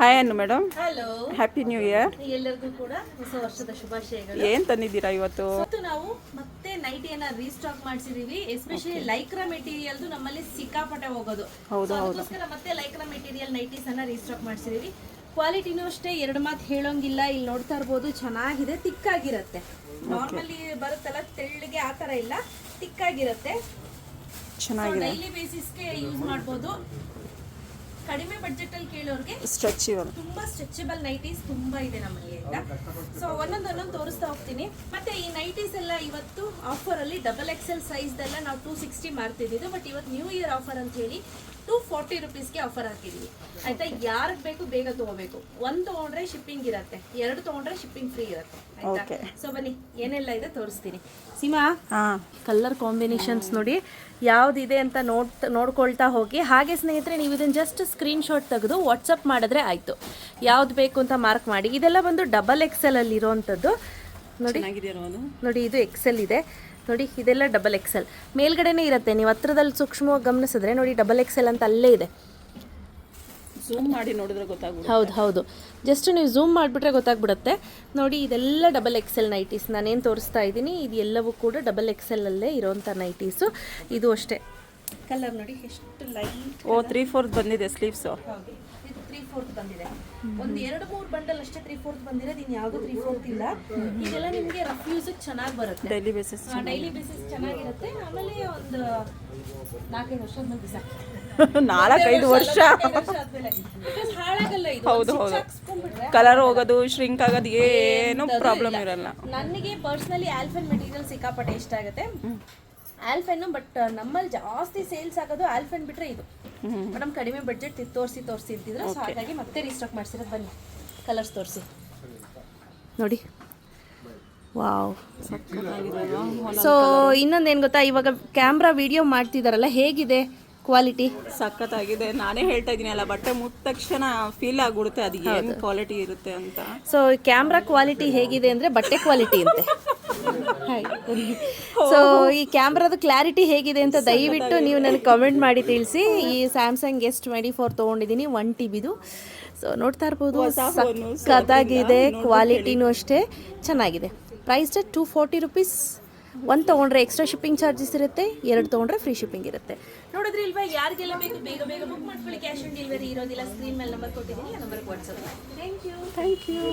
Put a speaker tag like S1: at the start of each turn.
S1: Hi ಅನ್ನು madam.
S2: Hello,
S1: happy new year.
S2: ಎಲ್ಲರಿಗೂ ಕೂಡ ಹೊಸ ವರ್ಷದ ಶುಭಾಶಯಗಳು.
S1: ಏನ್ ತಂದಿದ್ದೀರಾ ಇವತ್ತು?
S2: ನಾವು ಮತ್ತೆ ನೈಟಿಯನ್ನ ರೀಸ್ಟಾಕ್ ಮಾಡಿಸಿದೀವಿ. ಎಸ್ಪೆಷಲಿ ಲೈಕ್ರಾ ಮೆಟೀರಿಯಲ್ದು ನಮ್ಮಲ್ಲಿ ಸಿಕ್ಕಾಪಟ್ಟೆ ಹೋಗೋದು. ಅದಕ್ಕೋಸ್ಕರ ಮತ್ತೆ ಲೈಕ್ರಾ ಮೆಟೀರಿಯಲ್ ನೈಟೀಸ್ ಅನ್ನ ರೀಸ್ಟಾಕ್ ಮಾಡಿಸಿದೀವಿ. ಕ್ವಾಲಿಟಿನೂ ಅಷ್ಟೇ, ಎರಡು ಮಾತು ಹೇಳೋಂಗಿಲ್ಲ. ಇಲ್ಲಿ ನೋಡ್ತಾ ಇರ್ಬೋದು, ಚೆನ್ನಾಗಿದೆ, ತಿಕ್ಕಾಗಿರುತ್ತೆ. ನಾರ್ಮಲಿ ಬರುತ್ತಲ್ಲ ತೆಳ್ಳಗೆ ಆ ಥರ ಇಲ್ಲ, ತಿಕ್ಕಾಗಿರುತ್ತೆ.
S1: ಚೆನ್ನಾಗಿದೆ,
S2: ಡೈಲಿ ಬೇಸಿಸ್ಗೆ ಯೂಸ್ ಮಾಡ್ಬೋದು. ಕಡಿಮೆ ಬಡ್ಜೆಟ್ ಅಲ್ಲಿ ಕೇಳೋರಿಗೆ
S1: ಸ್ಟ್ರೆಚಬಲ್,
S2: ತುಂಬಾ ಸ್ಟ್ರೆಚಬಲ್ ನೈಟೀಸ್ ತುಂಬಾ ಇದೆ ನಮ್ಮಲ್ಲಿ ಅಂತ. ಸೊ ಒಂದೊಂದೊಂದೊಂದು ತೋರಿಸ್ತಾ ಹೋಗ್ತೀನಿ. ಮತ್ತೆ ಈ ನೈಟೀಸ್ ಎಲ್ಲ ಇವತ್ತು ಆಫರ್ ಅಲ್ಲಿ XXL ಸೈಜ್ ಎಲ್ಲ ನಾವು 260 ಮಾರ್ತಿದ್ದು. ಬಟ್ ಇವತ್ತು ನ್ಯೂ ಇಯರ್ ಆಫರ್ ಅಂತ ಹೇಳಿ 240 ರುಪೀಸ್ಗೆ ಆಫರ್ ಹಾಕಿದ್ವಿ. ಆಯ್ತಾ, ಯಾರಿಗೆ ಬೇಕು ಬೇಗ ತಗೋಬೇಕು. ಒಂದು ತಗೊಂಡ್ರೆ ಶಿಪ್ಪಿಂಗ್ ಇರುತ್ತೆ, ಎರಡು ತಗೊಂಡ್ರೆ ಶಿಪ್ಪಿಂಗ್ ಫ್ರೀ ಇರುತ್ತೆ. ಆಯ್ತಾ, ಸೊ ಬನ್ನಿ ಏನೆಲ್ಲ ಇದೆ ತೋರಿಸ್ತೀನಿ. ಸೀಮಾ, ಕಲರ್ ಕಾಂಬಿನೇಷನ್ಸ್ ನೋಡಿ ಯಾವ್ದಿದೆ ಅಂತ ನೋಡ್ಕೊಳ್ತಾ ಹೋಗಿ. ಹಾಗೆ ಸ್ನೇಹಿತರೆ, ನೀವು ಇದನ್ನು ಜಸ್ಟ್ ಸ್ಕ್ರೀನ್ ಶಾಟ್ ತೆಗೆದು ವಾಟ್ಸಪ್ ಮಾಡಿದ್ರೆ ಆಯಿತು. ಯಾವ್ದು ಬೇಕು ಅಂತ ಮಾರ್ಕ್ ಮಾಡಿ. ಇದೆಲ್ಲ ಬಂದು XXL ಅಲ್ಲಿ ಇರೋವಂಥದ್ದು ನೋಡಿ. ನೋಡಿ, ಇದು XL ಇದೆ ನೋಡಿ, ಇದೆಲ್ಲ XXL ಮೇಲ್ಗಡೆನೇ ಇರುತ್ತೆ. ನೀವು ಹತ್ರದಲ್ಲಿ ಸೂಕ್ಷ್ಮವಾಗಿ ಗಮನಿಸಿದ್ರೆ ನೋಡಿ, XXL ಅಂತ ಅಲ್ಲೇ ಇದೆ.
S1: ಝೂಮ್ ಮಾಡಿ ನೋಡಿದ್ರೆ ಗೊತ್ತಾಗುತ್ತೆ.
S2: ಹೌದು, ಜಸ್ಟ್ ನೀವು ಝೂಮ್ ಮಾಡಿಬಿಟ್ರೆ ಗೊತ್ತಾಗ್ಬಿಡುತ್ತೆ. ನೋಡಿ, ಇದೆಲ್ಲ XXL ನೈಟೀಸ್ ನಾನೇನು ತೋರಿಸ್ತಾ ಇದ್ದೀನಿ. ಇದು ಎಲ್ಲವೂ ಕೂಡ XXL ಅಲ್ಲೇ ಇರೋವಂಥ ನೈಟೀಸು. ಇದು ಅಷ್ಟೇ, ಕಲರ್ ನೋಡಿ ಎಷ್ಟು ಲೈಟ್.
S1: 3/4 ಬಂದಿದೆ ಸ್ಲೀವ್ಸು.
S2: ಇದು 3/4 ಬಂದಿದೆ. ಒಂದು 2-3 ಬಂಡಲ್ ಅಷ್ಟೇ 3/4 ಬಂದಿರೋದು. ಇನ್ನು ಯಾವುದು 3/4 ಇಲ್ಲ. ಇದೆಲ್ಲ ನಿಮಗೆ ರಫ್ ಯೂಸ್ ಚೆನ್ನಾಗಿ ಬರುತ್ತೆ.
S1: ಡೈಲಿ ಬೇಸಿಸ್
S2: ಚೆನ್ನಾಗಿರುತ್ತೆ. ಆಮೇಲೆ ಒಂದು 4-5 ವರ್ಷದ ಮೇಲೆ ದಿವಸ
S1: 4-5 ವರ್ಷ
S2: ಹಾಳಾಗಲ್ಲ ಇದು.
S1: ಹೌದು, ಕಲರ್ ಹೋಗೋದು, ಶ್ರಿಂಕ್ ಆಗೋದು ಏನು ಪ್ರಾಬ್ಲಮ್ ಇರಲ್ಲ.
S2: ನನಗೆ ಪರ್ಸನಲಿ ಆಲ್ಫೆನ್ ಮೆಟೀರಿಯಲ್ ಸಿಕ್ಕಾಪಟ್ಟೆ ಇಷ್ಟ ಆಗುತ್ತೆ. ಆಲ್ಫೆನ್, ಬಟ್ ನಮ್ಮಲ್ಲಿ ಜಾಸ್ತಿ ಸೇಲ್ಸ್ ಆಗೋದು ಆಲ್ಫೆನ್ ಬಿಟ್ರೆ ಇದು. ಮೇಡಮ್ ಕಡಿಮೆ ಬಡ್ಜೆಟ್ ತೋರಿಸಿ ಇರ್ತಿದ್ರು. ಸೊ ಹಾಗಾಗಿ ಮತ್ತೆ ರೀಸ್ಟಾಕ್ ಮಾಡಿಸಿರೋದು. ಬನ್ನಿ ಕಲರ್ಸ್ ತೋರಿಸಿ ನೋಡಿ. ವಾವ್, ಸೊ ಇನ್ನೊಂದೇನು ಗೊತ್ತಾ, ಇವಾಗ ಕ್ಯಾಮ್ರಾ ವಿಡಿಯೋ ಮಾಡ್ತಿದಾರಲ್ಲ, ಹೇಗಿದೆ ಕ್ವಾಲಿಟಿ?
S1: ಸಖತ್ತಾಗಿದೆ. ನಾನೇ ಹೇಳ್ತಾ ಇದ್ದೀನಿ ಅಲ್ಲ, ಬಟ್ಟೆ ಮುಟ್ಟ ತಕ್ಷಣ ಫೀಲ್ ಆಗ್ಬಿಡುತ್ತೆ ಅದು ಏನು ಕ್ವಾಲಿಟಿ ಇರುತ್ತೆ ಅಂತ.
S2: ಸೊ ಕ್ಯಾಮ್ರಾ ಕ್ವಾಲಿಟಿ ಹೇಗಿದೆ ಅಂದರೆ ಬಟ್ಟೆ ಕ್ವಾಲಿಟಿ ಅಂತೆ. ಸೊ ಈ ಕ್ಯಾಮ್ರಾದ ಕ್ಲಾರಿಟಿ ಹೇಗಿದೆ ಅಂತ ದಯವಿಟ್ಟು ನೀವು ನನಗೆ ಕಮೆಂಟ್ ಮಾಡಿ ತಿಳಿಸಿ. ಈ ಸ್ಯಾಮ್ಸಂಗ್ S24 ತೊಗೊಂಡಿದ್ದೀನಿ 1 TBದು. ಸೊ ನೋಡ್ತಾ ಇರ್ಬೋದು, ಸಖತ್ತಾಗಿದೆ. ಕ್ವಾಲಿಟಿನೂ ಅಷ್ಟೇ ಚೆನ್ನಾಗಿದೆ. Price 240 rupees. 1 ತೊಗೊಂಡ್ರೆ ಎಕ್ಸ್ಟ್ರಾ ಶಿಪ್ಪಿಂಗ್ ಚಾರ್ಜಸ್ ಇರುತ್ತೆ, 2 ತೊಗೊಂಡ್ರೆ ಫ್ರೀ ಶಿಪ್ಪಿಂಗ್ ಇರುತ್ತೆ. ನೋಡಿದ್ರಿ ಇಲ್ವಾ, ಯಾರಿಗೆಲ್ಲ ಬೇಕು ಬೇಗ ಬುಕ್ ಮಾಡ್ಕೊಳ್ಳಿ. ಕ್ಯಾಶ್ ಆನ್ ಡೆಲಿವರಿ ಇರೋದಿಲ್ಲ. ಸ್ಕ್ರೀನ್ ಮೇಲೆ ನಂಬರ್ ಕೊಟ್ಟಿದ್ದೀನಿ, ಆ ನಂಬರ್ಗೆ ವಾಟ್ಸಪ್ ಮಾಡಿ. Thank you.